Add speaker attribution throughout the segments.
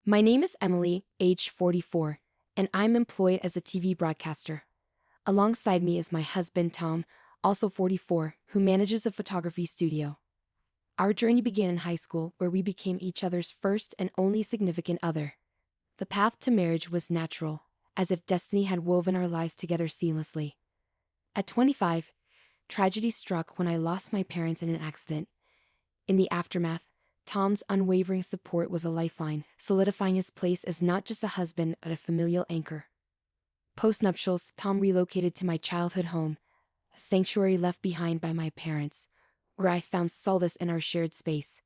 Speaker 1: My name is Emily, age 44, and I'm employed as a TV broadcaster. Alongside me is my husband Tom, also 44, who manages a photography studio. Our journey began in high school, where we became each other's first and only significant other. The path to marriage was natural, as if destiny had woven our lives together seamlessly. At 25, tragedy struck when I lost my parents in an accident. In the aftermath, Tom's unwavering support was a lifeline, solidifying his place as not just a husband but a familial anchor. Post-nuptials, Tom relocated to my childhood home, a sanctuary left behind by my parents, where I found solace in our shared space.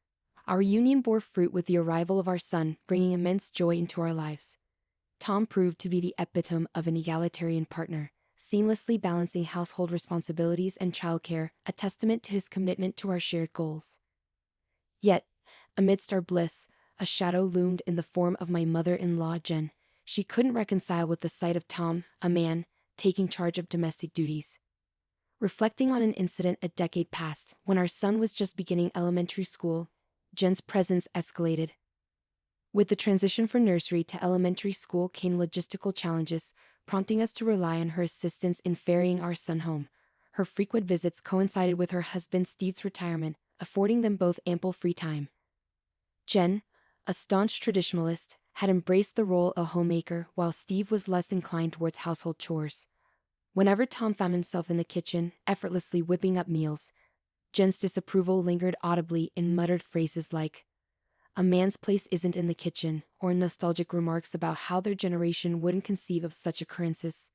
Speaker 1: Our union bore fruit with the arrival of our son, bringing immense joy into our lives. Tom proved to be the epitome of an egalitarian partner, seamlessly balancing household responsibilities and childcare, a testament to his commitment to our shared goals. Yet, amidst our bliss, a shadow loomed in the form of my mother-in-law Jen. She couldn't reconcile with the sight of Tom, a man, taking charge of domestic duties. Reflecting on an incident a decade past, when our son was just beginning elementary school, Jen's presence escalated. With the transition from nursery to elementary school came logistical challenges, prompting us to rely on her assistance in ferrying our son home. Her frequent visits coincided with her husband Steve's retirement, affording them both ample free time. Jen, a staunch traditionalist, had embraced the role of homemaker while Steve was less inclined towards household chores. Whenever Tom found himself in the kitchen, effortlessly whipping up meals, Jen's disapproval lingered audibly in muttered phrases like, "A man's place isn't in the kitchen," or nostalgic remarks about how their generation wouldn't conceive of such occurrences.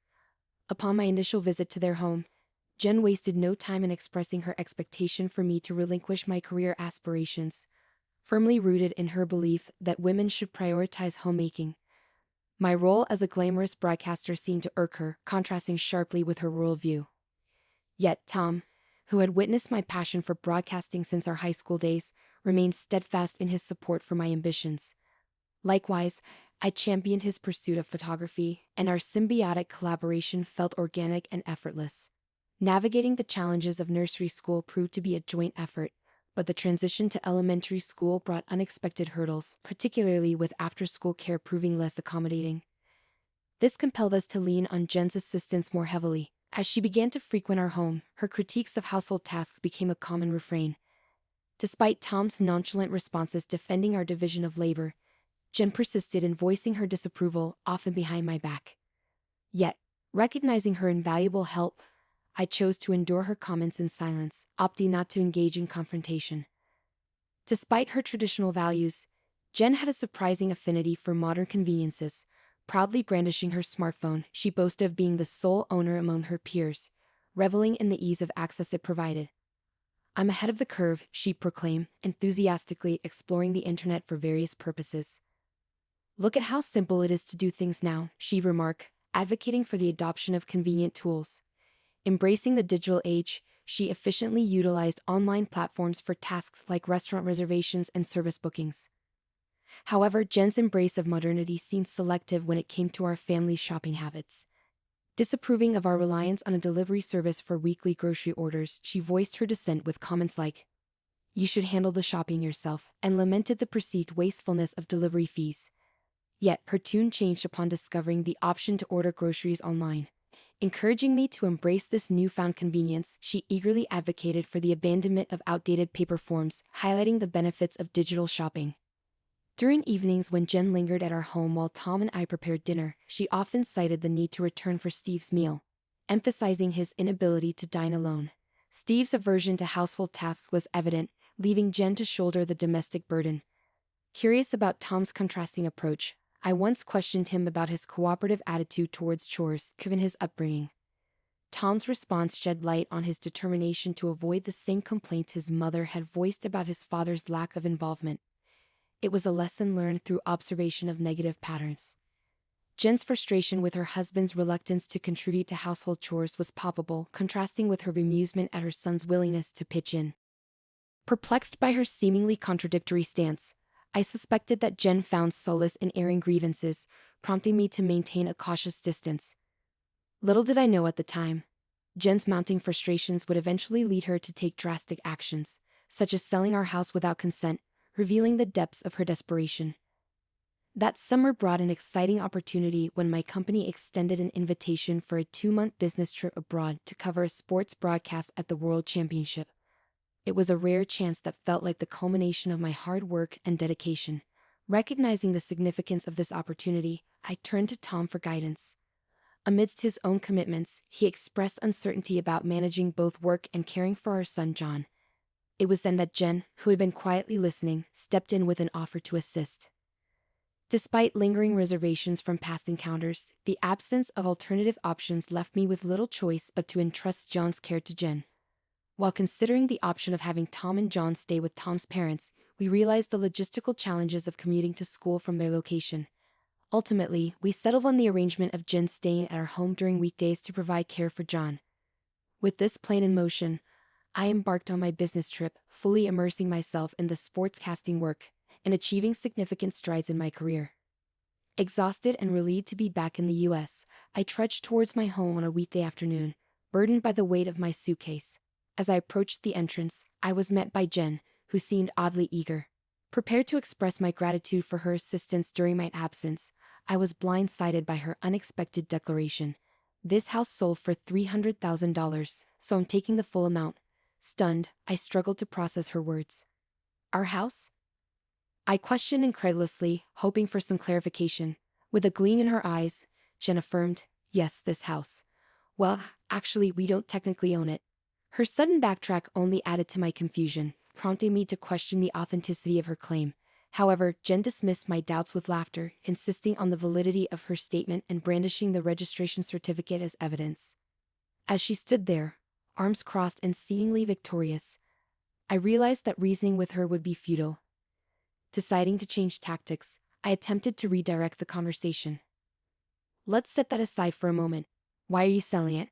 Speaker 1: Upon my initial visit to their home, Jen wasted no time in expressing her expectation for me to relinquish my career aspirations, firmly rooted in her belief that women should prioritize homemaking. My role as a glamorous broadcaster seemed to irk her, contrasting sharply with her worldview. Yet Tom, who had witnessed my passion for broadcasting since our high school days, remained steadfast in his support for my ambitions. Likewise, I championed his pursuit of photography, and our symbiotic collaboration felt organic and effortless. Navigating the challenges of nursery school proved to be a joint effort, but the transition to elementary school brought unexpected hurdles, particularly with after-school care proving less accommodating. This compelled us to lean on Jen's assistance more heavily. As she began to frequent our home, her critiques of household tasks became a common refrain. Despite Tom's nonchalant responses defending our division of labor, Jen persisted in voicing her disapproval, often behind my back. Yet, recognizing her invaluable help, I chose to endure her comments in silence, opting not to engage in confrontation. Despite her traditional values, Jen had a surprising affinity for modern conveniences. Proudly brandishing her smartphone, she boasted of being the sole owner among her peers, reveling in the ease of access it provided. "I'm ahead of the curve," she proclaimed, enthusiastically exploring the internet for various purposes. "Look at how simple it is to do things now," she remarked, advocating for the adoption of convenient tools. Embracing the digital age, she efficiently utilized online platforms for tasks like restaurant reservations and service bookings. However, Jen's embrace of modernity seemed selective when it came to our family's shopping habits. Disapproving of our reliance on a delivery service for weekly grocery orders, she voiced her dissent with comments like, "You should handle the shopping yourself," and lamented the perceived wastefulness of delivery fees. Yet, her tune changed upon discovering the option to order groceries online. Encouraging me to embrace this newfound convenience, she eagerly advocated for the abandonment of outdated paper forms, highlighting the benefits of digital shopping. During evenings when Jen lingered at our home while Tom and I prepared dinner, she often cited the need to return for Steve's meal, emphasizing his inability to dine alone. Steve's aversion to household tasks was evident, leaving Jen to shoulder the domestic burden. Curious about Tom's contrasting approach, I once questioned him about his cooperative attitude towards chores, given his upbringing. Tom's response shed light on his determination to avoid the same complaints his mother had voiced about his father's lack of involvement. It was a lesson learned through observation of negative patterns. Jen's frustration with her husband's reluctance to contribute to household chores was palpable, contrasting with her bemusement at her son's willingness to pitch in. Perplexed by her seemingly contradictory stance, I suspected that Jen found solace in airing grievances, prompting me to maintain a cautious distance. Little did I know at the time, Jen's mounting frustrations would eventually lead her to take drastic actions, such as selling our house without consent, revealing the depths of her desperation. That summer brought an exciting opportunity when my company extended an invitation for a 2-month business trip abroad to cover a sports broadcast at the World Championship. It was a rare chance that felt like the culmination of my hard work and dedication. Recognizing the significance of this opportunity, I turned to Tom for guidance. Amidst his own commitments, he expressed uncertainty about managing both work and caring for our son John. It was then that Jen, who had been quietly listening, stepped in with an offer to assist. Despite lingering reservations from past encounters, the absence of alternative options left me with little choice but to entrust John's care to Jen. While considering the option of having Tom and John stay with Tom's parents, we realized the logistical challenges of commuting to school from their location. Ultimately, we settled on the arrangement of Jen staying at our home during weekdays to provide care for John. With this plan in motion, I embarked on my business trip, fully immersing myself in the sportscasting work and achieving significant strides in my career. Exhausted and relieved to be back in the U.S., I trudged towards my home on a weekday afternoon, burdened by the weight of my suitcase. As I approached the entrance, I was met by Jen, who seemed oddly eager. Prepared to express my gratitude for her assistance during my absence, I was blindsided by her unexpected declaration. "This house sold for $300,000, so I'm taking the full amount." Stunned, I struggled to process her words. "Our house?" I questioned incredulously, hoping for some clarification. With a gleam in her eyes, Jen affirmed, "Yes, this house. Well, actually, we don't technically own it." Her sudden backtrack only added to my confusion, prompting me to question the authenticity of her claim. However, Jen dismissed my doubts with laughter, insisting on the validity of her statement and brandishing the registration certificate as evidence. As she stood there, arms crossed and seemingly victorious, I realized that reasoning with her would be futile. Deciding to change tactics, I attempted to redirect the conversation. "Let's set that aside for a moment. Why are you selling it?"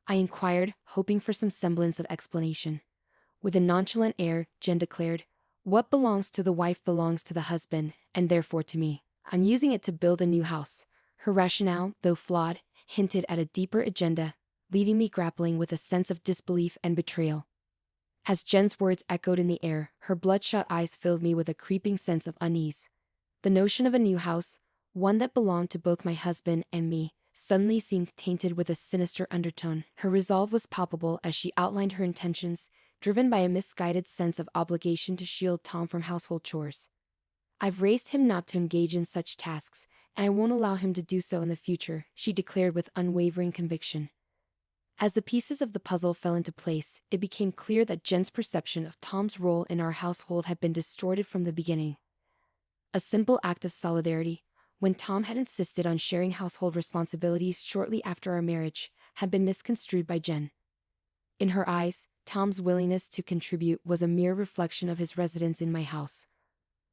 Speaker 1: I inquired, hoping for some semblance of explanation. With a nonchalant air, Jen declared, "What belongs to the wife belongs to the husband, and therefore to me. I'm using it to build a new house." Her rationale, though flawed, hinted at a deeper agenda, leaving me grappling with a sense of disbelief and betrayal. As Jen's words echoed in the air, her bloodshot eyes filled me with a creeping sense of unease. The notion of a new house, one that belonged to both my husband and me, suddenly seemed tainted with a sinister undertone. Her resolve was palpable as she outlined her intentions, driven by a misguided sense of obligation to shield Tom from household chores. "I've raised him not to engage in such tasks, and I won't allow him to do so in the future," she declared with unwavering conviction. As the pieces of the puzzle fell into place, it became clear that Jen's perception of Tom's role in our household had been distorted from the beginning. A simple act of solidarity, when Tom had insisted on sharing household responsibilities shortly after our marriage, had been misconstrued by Jen. In her eyes, Tom's willingness to contribute was a mere reflection of his residence in my house,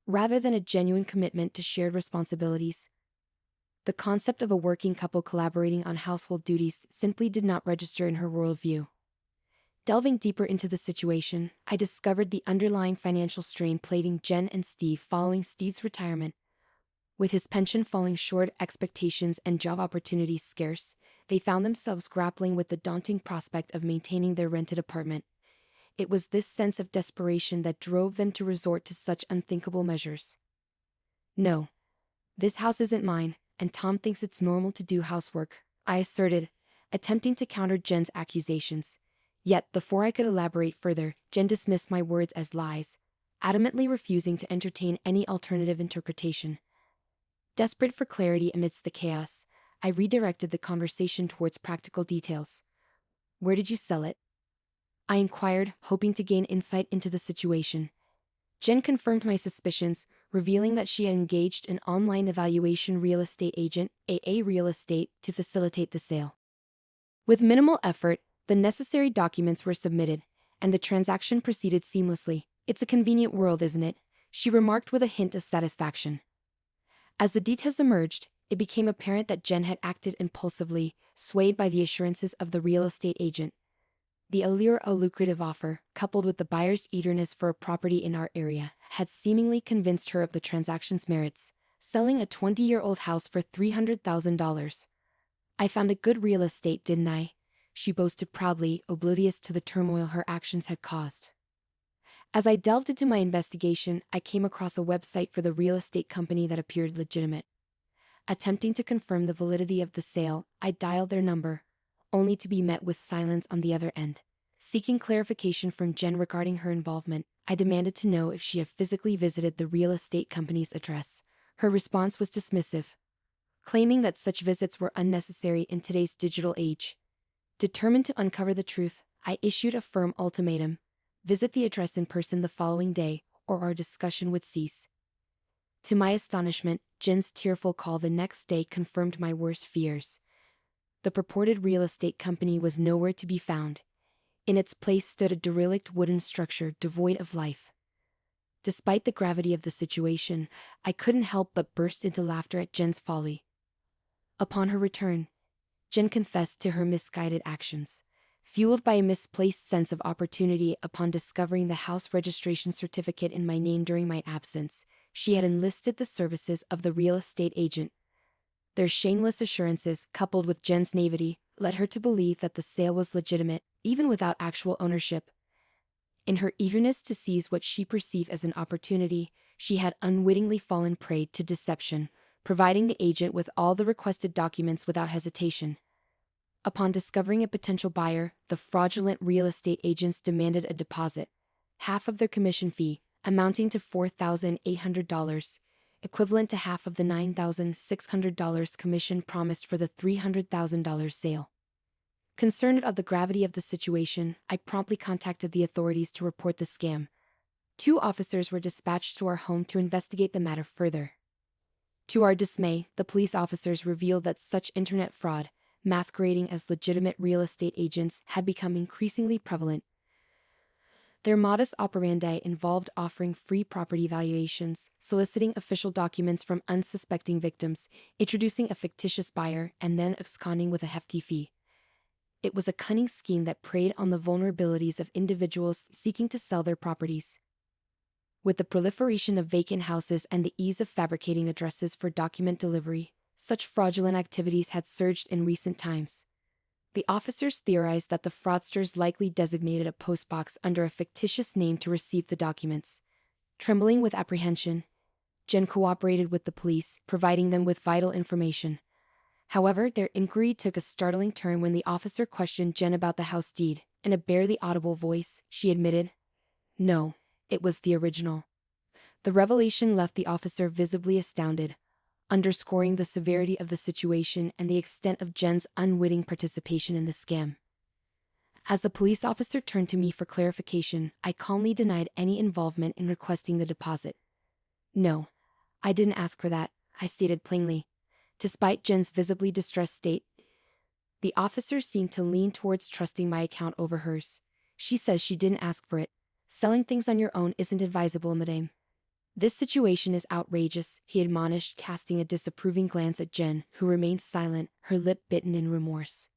Speaker 1: rather than a genuine commitment to shared responsibilities. The concept of a working couple collaborating on household duties simply did not register in her worldview. Delving deeper into the situation, I discovered the underlying financial strain plaguing Jen and Steve following Steve's retirement. With his pension falling short, expectations and job opportunities scarce, they found themselves grappling with the daunting prospect of maintaining their rented apartment. It was this sense of desperation that drove them to resort to such unthinkable measures. "No. This house isn't mine, and Tom thinks it's normal to do housework," I asserted, attempting to counter Jen's accusations. Yet, before I could elaborate further, Jen dismissed my words as lies, adamantly refusing to entertain any alternative interpretation. Desperate for clarity amidst the chaos, I redirected the conversation towards practical details. "Where did you sell it?" I inquired, hoping to gain insight into the situation. Jen confirmed my suspicions, revealing that she had engaged an online evaluation real estate agent, AA Real Estate, to facilitate the sale. With minimal effort, the necessary documents were submitted, and the transaction proceeded seamlessly. "It's a convenient world, isn't it?" she remarked with a hint of satisfaction. As the details emerged, it became apparent that Jen had acted impulsively, swayed by the assurances of the real estate agent. The allure of a lucrative offer, coupled with the buyer's eagerness for a property in our area, had seemingly convinced her of the transaction's merits, selling a 20-year-old house for $300,000. "I found a good real estate, didn't I?" she boasted proudly, oblivious to the turmoil her actions had caused. As I delved into my investigation, I came across a website for the real estate company that appeared legitimate. Attempting to confirm the validity of the sale, I dialed their number, only to be met with silence on the other end. Seeking clarification from Jen regarding her involvement, I demanded to know if she had physically visited the real estate company's address. Her response was dismissive, claiming that such visits were unnecessary in today's digital age. Determined to uncover the truth, I issued a firm ultimatum: visit the address in person the following day, or our discussion would cease. To my astonishment, Jen's tearful call the next day confirmed my worst fears. The purported real estate company was nowhere to be found. In its place stood a derelict wooden structure devoid of life. Despite the gravity of the situation, I couldn't help but burst into laughter at Jen's folly. Upon her return, Jen confessed to her misguided actions. Fueled by a misplaced sense of opportunity upon discovering the house registration certificate in my name during my absence, she had enlisted the services of the real estate agent. Their shameless assurances, coupled with Jen's naivety, led her to believe that the sale was legitimate, even without actual ownership. In her eagerness to seize what she perceived as an opportunity, she had unwittingly fallen prey to deception, providing the agent with all the requested documents without hesitation. Upon discovering a potential buyer, the fraudulent real estate agents demanded a deposit, half of their commission fee, amounting to $4,800, equivalent to half of the $9,600 commission promised for the $300,000 sale. Concerned of the gravity of the situation, I promptly contacted the authorities to report the scam. 2 officers were dispatched to our home to investigate the matter further. To our dismay, the police officers revealed that such internet fraud, masquerading as legitimate real estate agents, had become increasingly prevalent. Their modus operandi involved offering free property valuations, soliciting official documents from unsuspecting victims, introducing a fictitious buyer, and then absconding with a hefty fee. It was a cunning scheme that preyed on the vulnerabilities of individuals seeking to sell their properties. With the proliferation of vacant houses and the ease of fabricating addresses for document delivery, such fraudulent activities had surged in recent times. The officers theorized that the fraudsters likely designated a postbox under a fictitious name to receive the documents. Trembling with apprehension, Jen cooperated with the police, providing them with vital information. However, their inquiry took a startling turn when the officer questioned Jen about the house deed. In a barely audible voice, she admitted, "No, it was the original." The revelation left the officer visibly astounded, underscoring the severity of the situation and the extent of Jen's unwitting participation in the scam. As the police officer turned to me for clarification, I calmly denied any involvement in requesting the deposit. "No, I didn't ask for that," I stated plainly. Despite Jen's visibly distressed state, the officer seemed to lean towards trusting my account over hers. "She says she didn't ask for it. Selling things on your own isn't advisable, madame." "This situation is outrageous," he admonished, casting a disapproving glance at Jen, who remained silent, her lip bitten in remorse.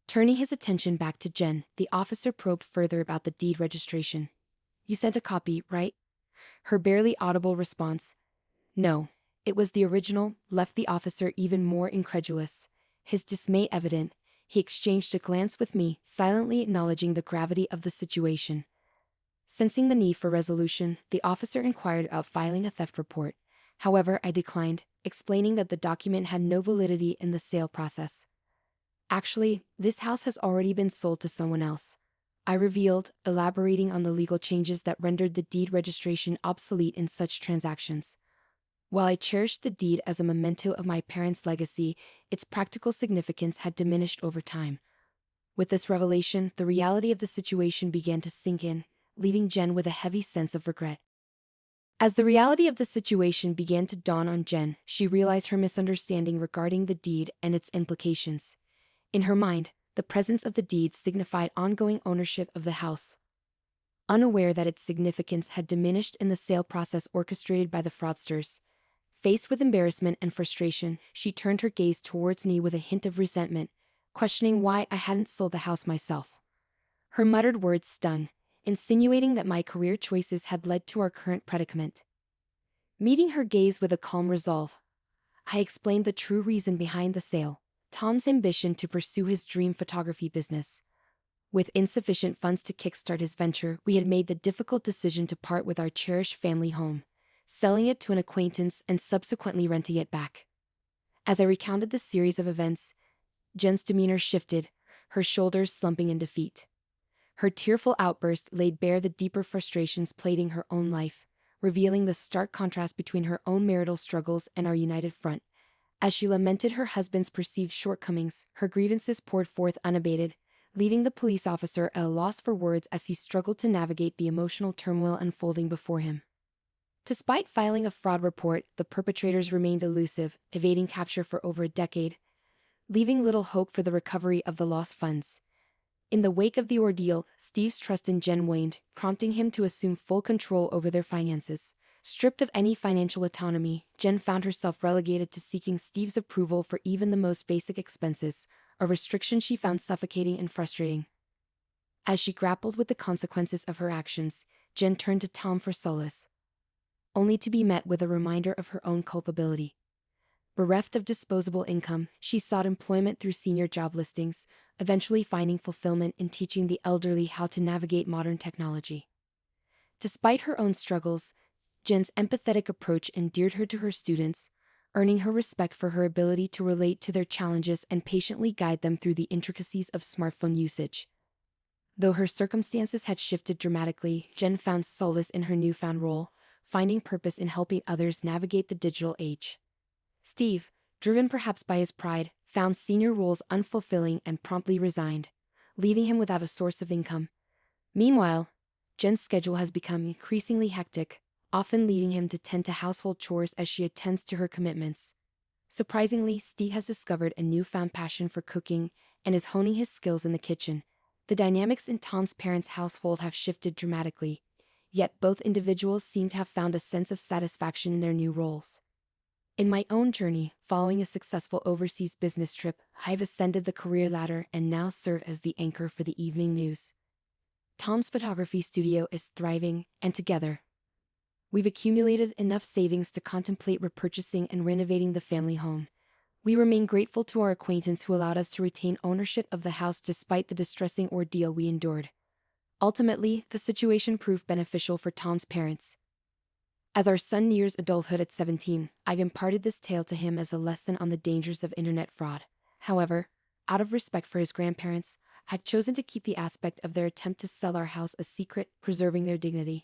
Speaker 1: Turning his attention back to Jen, the officer probed further about the deed registration. "You sent a copy, right?" Her barely audible response, "No, it was the original," left the officer even more incredulous. His dismay evident, he exchanged a glance with me, silently acknowledging the gravity of the situation. Sensing the need for resolution, the officer inquired about filing a theft report. However, I declined, explaining that the document had no validity in the sale process. "Actually, this house has already been sold to someone else," I revealed, elaborating on the legal changes that rendered the deed registration obsolete in such transactions. While I cherished the deed as a memento of my parents' legacy, its practical significance had diminished over time. With this revelation, the reality of the situation began to sink in, leaving Jen with a heavy sense of regret. As the reality of the situation began to dawn on Jen, she realized her misunderstanding regarding the deed and its implications. In her mind, the presence of the deed signified ongoing ownership of the house. Unaware that its significance had diminished in the sale process orchestrated by the fraudsters, faced with embarrassment and frustration, she turned her gaze towards me with a hint of resentment, questioning why I hadn't sold the house myself. Her muttered words stung, insinuating that my career choices had led to our current predicament. Meeting her gaze with a calm resolve, I explained the true reason behind the sale: Tom's ambition to pursue his dream photography business. With insufficient funds to kickstart his venture, we had made the difficult decision to part with our cherished family home, selling it to an acquaintance and subsequently renting it back. As I recounted the series of events, Jen's demeanor shifted, her shoulders slumping in defeat. Her tearful outburst laid bare the deeper frustrations plaguing her own life, revealing the stark contrast between her own marital struggles and our united front. As she lamented her husband's perceived shortcomings, her grievances poured forth unabated, leaving the police officer at a loss for words as he struggled to navigate the emotional turmoil unfolding before him. Despite filing a fraud report, the perpetrators remained elusive, evading capture for over a decade, leaving little hope for the recovery of the lost funds. In the wake of the ordeal, Steve's trust in Jen waned, prompting him to assume full control over their finances. Stripped of any financial autonomy, Jen found herself relegated to seeking Steve's approval for even the most basic expenses, a restriction she found suffocating and frustrating. As she grappled with the consequences of her actions, Jen turned to Tom for solace, only to be met with a reminder of her own culpability. Bereft of disposable income, she sought employment through senior job listings, eventually finding fulfillment in teaching the elderly how to navigate modern technology. Despite her own struggles, Jen's empathetic approach endeared her to her students, earning her respect for her ability to relate to their challenges and patiently guide them through the intricacies of smartphone usage. Though her circumstances had shifted dramatically, Jen found solace in her newfound role, finding purpose in helping others navigate the digital age. Steve, driven perhaps by his pride, found senior roles unfulfilling and promptly resigned, leaving him without a source of income. Meanwhile, Jen's schedule has become increasingly hectic, often leaving him to tend to household chores as she attends to her commitments. Surprisingly, Steve has discovered a newfound passion for cooking and is honing his skills in the kitchen. The dynamics in Tom's parents' household have shifted dramatically, yet both individuals seem to have found a sense of satisfaction in their new roles. In my own journey, following a successful overseas business trip, I've ascended the career ladder and now serve as the anchor for the evening news. Tom's photography studio is thriving, and together, we've accumulated enough savings to contemplate repurchasing and renovating the family home. We remain grateful to our acquaintance who allowed us to retain ownership of the house despite the distressing ordeal we endured. Ultimately, the situation proved beneficial for Tom's parents. As our son nears adulthood at 17, I've imparted this tale to him as a lesson on the dangers of internet fraud. However, out of respect for his grandparents, I've chosen to keep the aspect of their attempt to sell our house a secret, preserving their dignity.